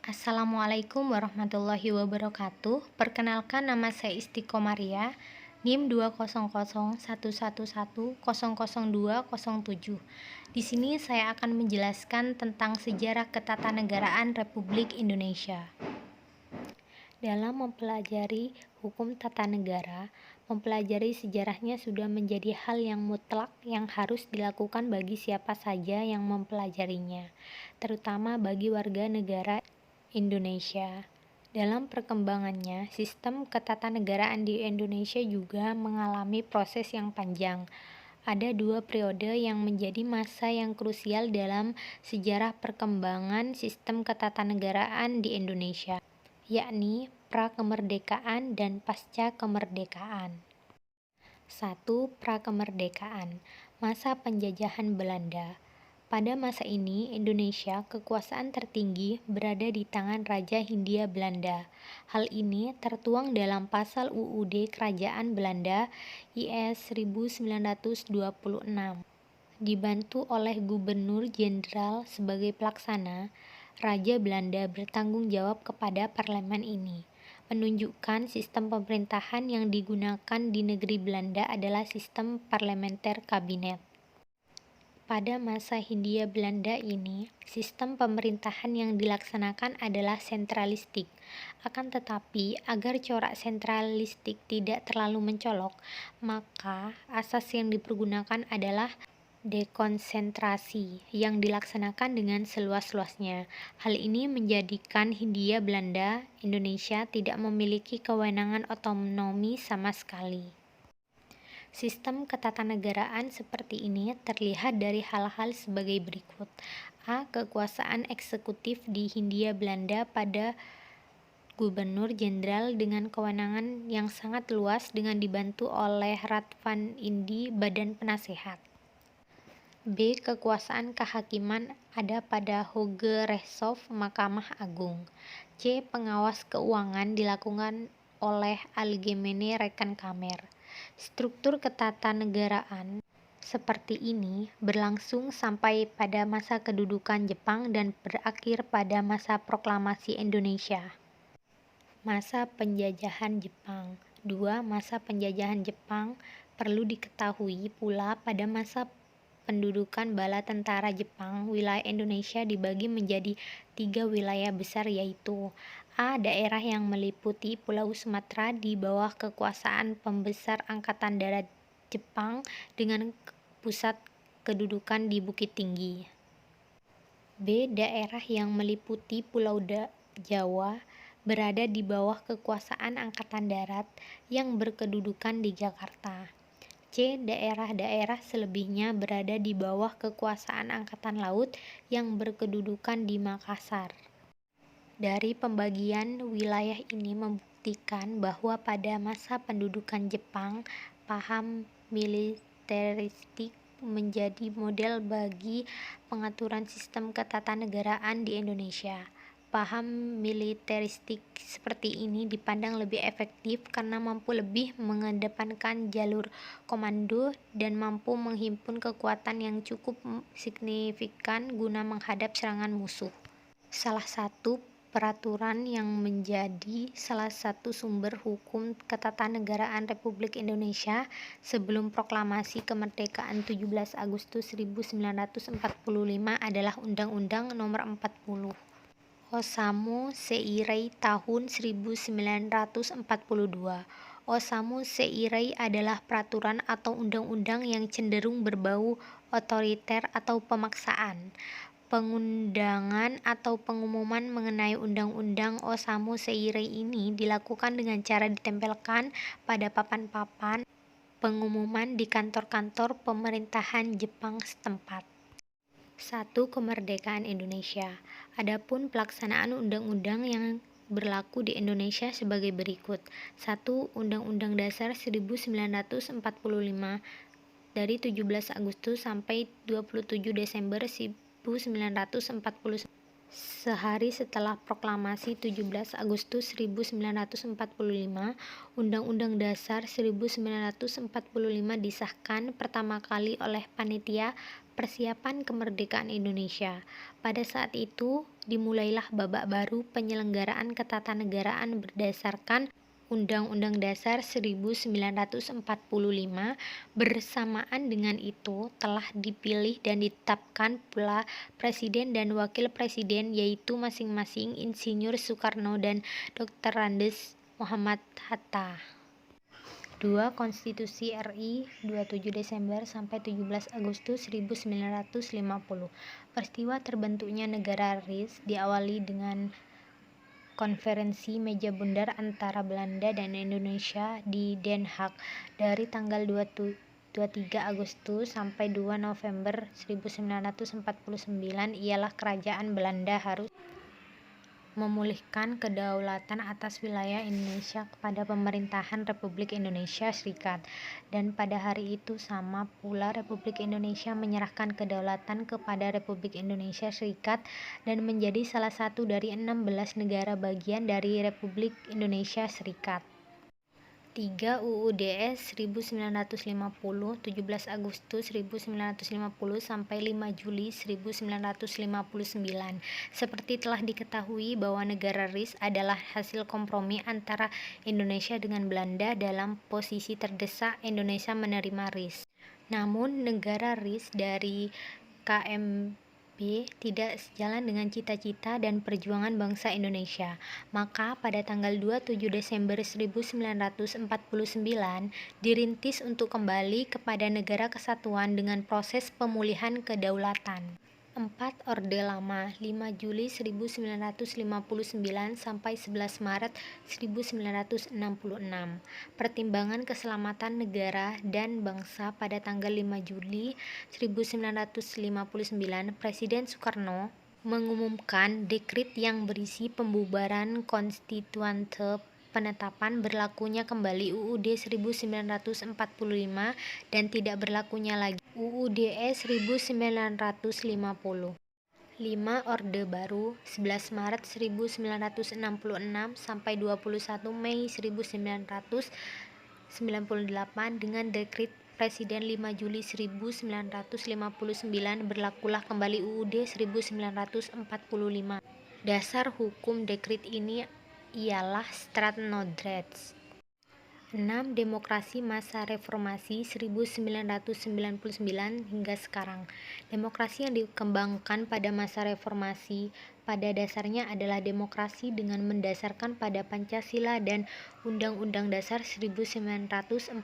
Assalamualaikum warahmatullahi wabarakatuh. Perkenalkan, nama saya Istiqomaria, NIM 2001111002007. Di sini saya akan menjelaskan tentang sejarah ketatanegaraan Republik Indonesia. Dalam mempelajari hukum tata negara, mempelajari sejarahnya sudah menjadi hal yang mutlak yang harus dilakukan bagi siapa saja yang mempelajarinya, terutama bagi warga negara Indonesia. Dalam perkembangannya, sistem ketatanegaraan di Indonesia juga mengalami proses yang panjang. Ada dua periode yang menjadi masa yang krusial dalam sejarah perkembangan sistem ketatanegaraan di Indonesia, yakni pra-kemerdekaan dan pasca kemerdekaan. 1. Pra-kemerdekaan, masa penjajahan Belanda. Pada masa ini, Indonesia, kekuasaan tertinggi, berada di tangan Raja Hindia Belanda. Hal ini tertuang dalam pasal UUD Kerajaan Belanda IS 1926. Dibantu oleh Gubernur Jenderal sebagai pelaksana, Raja Belanda bertanggung jawab kepada parlemen ini, menunjukkan sistem pemerintahan yang digunakan di negeri Belanda adalah sistem parlementer kabinet. Pada masa Hindia Belanda ini, sistem pemerintahan yang dilaksanakan adalah sentralistik. Akan tetapi, agar corak sentralistik tidak terlalu mencolok, maka asas yang dipergunakan adalah dekonsentrasi yang dilaksanakan dengan seluas-luasnya. Hal ini menjadikan Hindia Belanda Indonesia tidak memiliki kewenangan otonomi sama sekali. Sistem ketatanegaraan seperti ini terlihat dari hal-hal sebagai berikut. A. Kekuasaan eksekutif di Hindia Belanda pada Gubernur Jenderal dengan kewenangan yang sangat luas dengan dibantu oleh Raad van Indi, Badan Penasehat. B. Kekuasaan kehakiman ada pada Hoge Rechtshof, Mahkamah Agung. C. Pengawas keuangan dilakukan oleh Algemene Rekenkamer. Struktur ketatanegaraan seperti ini berlangsung sampai pada masa kedudukan Jepang dan berakhir pada masa proklamasi Indonesia. Masa penjajahan Jepang. 2. Masa penjajahan Jepang. Perlu diketahui pula pada masa pendudukan bala tentara Jepang, wilayah Indonesia dibagi menjadi 3 wilayah besar, yaitu A. Daerah yang meliputi Pulau Sumatera di bawah kekuasaan pembesar Angkatan Darat Jepang dengan pusat kedudukan di Bukit Tinggi. B. Daerah yang meliputi Pulau Jawa berada di bawah kekuasaan Angkatan Darat yang berkedudukan di Jakarta. C. Daerah-daerah selebihnya berada di bawah kekuasaan Angkatan Laut yang berkedudukan di Makassar. Dari pembagian wilayah ini membuktikan bahwa pada masa pendudukan Jepang, paham militeristik menjadi model bagi pengaturan sistem ketatanegaraan di Indonesia. Paham militeristik seperti ini dipandang lebih efektif karena mampu lebih mengedepankan jalur komando dan mampu menghimpun kekuatan yang cukup signifikan guna menghadap serangan musuh. Salah satu peraturan yang menjadi salah satu sumber hukum ketatanegaraan Republik Indonesia sebelum proklamasi kemerdekaan 17 Agustus 1945 adalah Undang-Undang Nomor 40. Osamu Seirei tahun 1942. Osamu Seirei adalah peraturan atau undang-undang yang cenderung berbau otoriter atau pemaksaan. Pengundangan atau pengumuman mengenai Undang-Undang Osamu Seirei ini dilakukan dengan cara ditempelkan pada papan-papan pengumuman di kantor-kantor pemerintahan Jepang setempat. 1. Kemerdekaan Indonesia. Adapun pelaksanaan undang-undang yang berlaku di Indonesia sebagai berikut. 1. Undang-Undang Dasar 1945 dari 17 Agustus sampai 27 Desember 1949. Sehari setelah proklamasi 17 Agustus 1945, Undang-Undang Dasar 1945 disahkan pertama kali oleh Panitia Persiapan Kemerdekaan Indonesia. Pada saat itu, dimulailah babak baru penyelenggaraan ketatanegaraan berdasarkan Undang-Undang Dasar 1945. Bersamaan dengan itu, telah dipilih dan ditetapkan pula Presiden dan Wakil Presiden, yaitu masing-masing Insinyur Soekarno dan Dr. Andes Muhammad Hatta. 2. Konstitusi RI 27 Desember sampai 17 Agustus 1950. Peristiwa terbentuknya negara RIS diawali dengan konferensi meja bundar antara Belanda dan Indonesia di Den Haag dari tanggal 23 Agustus sampai 2 November 1949 ialah kerajaan Belanda harus memulihkan kedaulatan atas wilayah Indonesia kepada pemerintahan Republik Indonesia Serikat, dan pada hari itu sama pula Republik Indonesia menyerahkan kedaulatan kepada Republik Indonesia Serikat dan menjadi salah satu dari 16 negara bagian dari Republik Indonesia Serikat. 3. UUDS 1950 17 Agustus 1950 sampai 5 Juli 1959. Seperti telah diketahui bahwa negara RIS adalah hasil kompromi antara Indonesia dengan Belanda. Dalam posisi terdesak, Indonesia menerima RIS. Namun negara RIS dari KMB tidak sejalan dengan cita-cita dan perjuangan bangsa Indonesia. Maka pada tanggal 27 Desember 1949 dirintis untuk kembali kepada negara kesatuan dengan proses pemulihan kedaulatan. 4. Orde Lama 5 Juli 1959 sampai 11 Maret 1966. Pertimbangan keselamatan negara dan bangsa. Pada tanggal 5 Juli 1959, Presiden Soekarno mengumumkan dekrit yang berisi pembubaran konstituante, penetapan berlakunya kembali UUD 1945 dan tidak berlakunya lagi UUDS 1950. 5. Orde Baru 11 Maret 1966 sampai 21 Mei 1998 dengan dekrit Presiden 5 Juli 1959 berlakulah kembali UUD 1945. Dasar hukum dekrit ini ialah Stratnodrets. 6. Demokrasi masa reformasi 1999 hingga sekarang. Demokrasi yang dikembangkan pada masa reformasi pada dasarnya adalah demokrasi dengan mendasarkan pada Pancasila dan Undang-Undang Dasar 1945.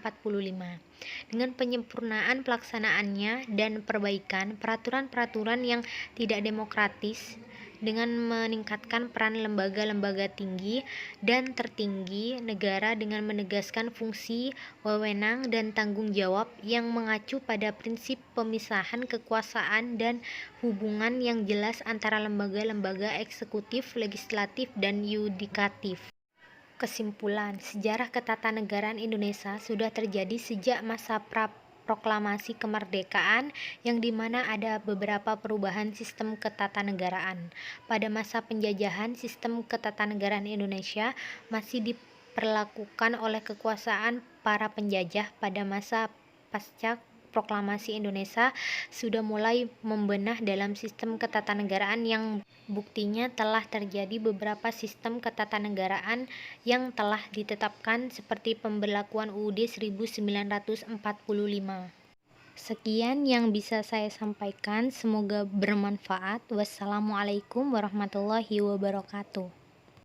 Dengan penyempurnaan pelaksanaannya dan perbaikan peraturan-peraturan yang tidak demokratis, dengan meningkatkan peran lembaga-lembaga tinggi dan tertinggi negara dengan menegaskan fungsi, wewenang, dan tanggung jawab yang mengacu pada prinsip pemisahan kekuasaan dan hubungan yang jelas antara lembaga-lembaga eksekutif, legislatif, dan yudikatif. Kesimpulan, sejarah ketatanegaraan Indonesia sudah terjadi sejak masa proklamasi kemerdekaan, yang dimana ada beberapa perubahan sistem ketatanegaraan. Pada masa penjajahan, sistem ketatanegaraan Indonesia masih diperlakukan oleh kekuasaan para penjajah. Pada masa pasca proklamasi, Indonesia sudah mulai membenah dalam sistem ketatanegaraan yang buktinya telah terjadi beberapa sistem ketatanegaraan yang telah ditetapkan seperti pemberlakuan UUD 1945. Sekian yang bisa saya sampaikan, semoga bermanfaat. Wassalamualaikum warahmatullahi wabarakatuh.